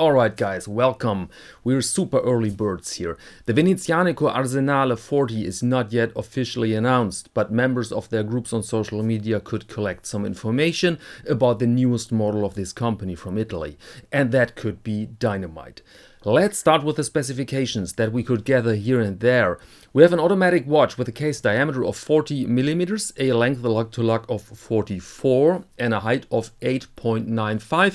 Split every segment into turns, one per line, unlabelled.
Alright guys, welcome. We're super early birds here. The Venezianico Arsenale 40 is not yet officially announced, but members of their groups on social media could collect some information about the newest model of this company from Italy. And that could be dynamite. Let's start with the specifications that we could gather here and there. We have an automatic watch with a case diameter of 40 mm, a length lug-to-lug of 44 and a height of 8.95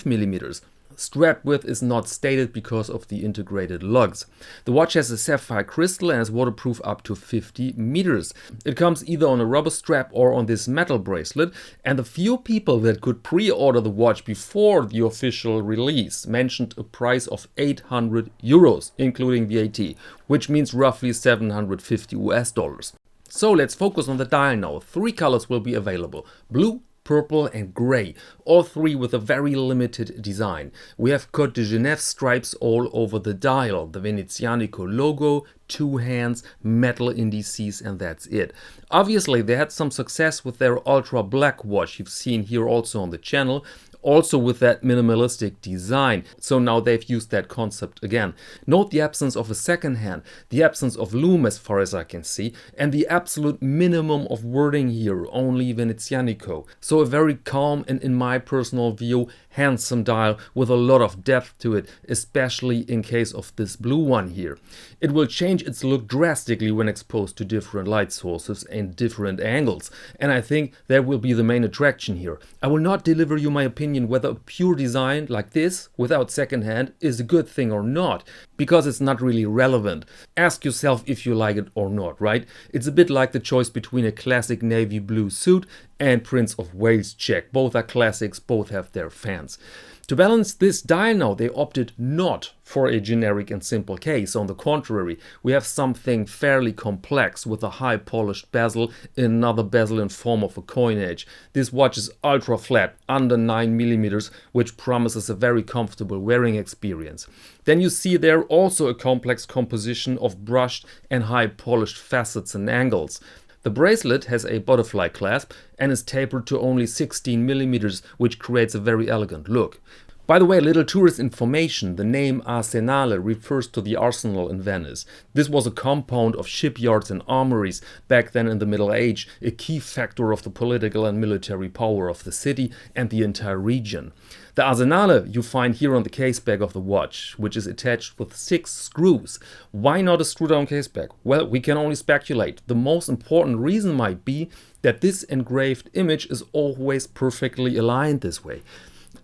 mm. Strap width is not stated because of the integrated lugs. The watch has a sapphire crystal and is waterproof up to 50 meters. It comes either on a rubber strap or on this metal bracelet, and the few people that could pre-order the watch before the official release mentioned a price of 800 euros, including VAT, which means roughly 750 US dollars. So let's focus on the dial now. 3 colors will be available: blue, purple and grey, all three with a very limited design. We have Côte de Genève stripes all over the dial, the Venezianico logo, 2 hands, metal indices, and that's it. Obviously they had some success with their ultra black watch you've seen here also on the channel, also with that minimalistic design, so now they've used that concept again. Note the absence of a second hand, the absence of lume as far as I can see, and the absolute minimum of wording here, only Venezianico. So a very calm and, in my personal view, handsome dial with a lot of depth to it, especially in case of this blue one here. It will change its look drastically when exposed to different light sources and different angles, and I think that will be the main attraction here. I will not deliver you my opinion whether a pure design like this without second hand is a good thing or not, because it's not really relevant. Ask yourself if you like it or not, right? It's a bit like the choice between a classic navy blue suit and Prince of Wales check. Both are classics, both have their fans. To balance this dial now, they opted not for a generic and simple case. On the contrary, we have something fairly complex with a high polished bezel, another bezel in form of a coin edge. This watch is ultra flat, under 9 mm, which promises a very comfortable wearing experience. Then you see there also a complex composition of brushed and high polished facets and angles. The bracelet has a butterfly clasp and is tapered to only 16 mm, which creates a very elegant look. By the way, a little tourist information: the name Arsenale refers to the Arsenal in Venice. This was a compound of shipyards and armories back then in the Middle Age, a key factor of the political and military power of the city and the entire region. The Arsenale you find here on the caseback of the watch, which is attached with 6 screws. Why not a screw-down caseback? Well, we can only speculate. The most important reason might be that this engraved image is always perfectly aligned this way.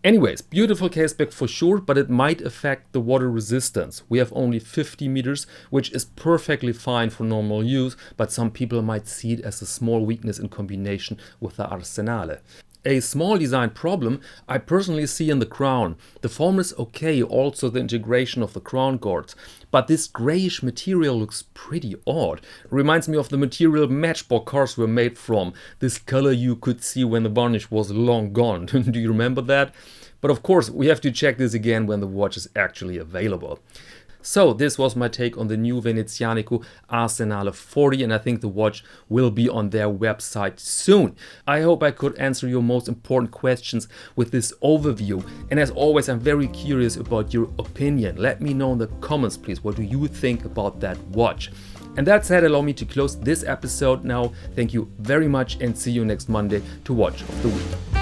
Anyways, beautiful caseback for sure, but it might affect the water resistance. We have only 50 meters, which is perfectly fine for normal use, but some people might see it as a small weakness in combination with the Arsenale. A small design problem I personally see in the crown. The form is okay, also the integration of the crown guards, but this grayish material looks pretty odd. It reminds me of the material Matchbox cars were made from, this color you could see when the varnish was long gone. Do you remember that? But of course we have to check this again when the watch is actually available. So this was my take on the new Venezianico Arsenale 40, and I think the watch will be on their website soon. I hope I could answer your most important questions with this overview, and as always I'm very curious about your opinion. Let me know in the comments please, what do you think about that watch? And that said, allow me to close this episode now. Thank you very much and see you next Monday to Watch of the Week.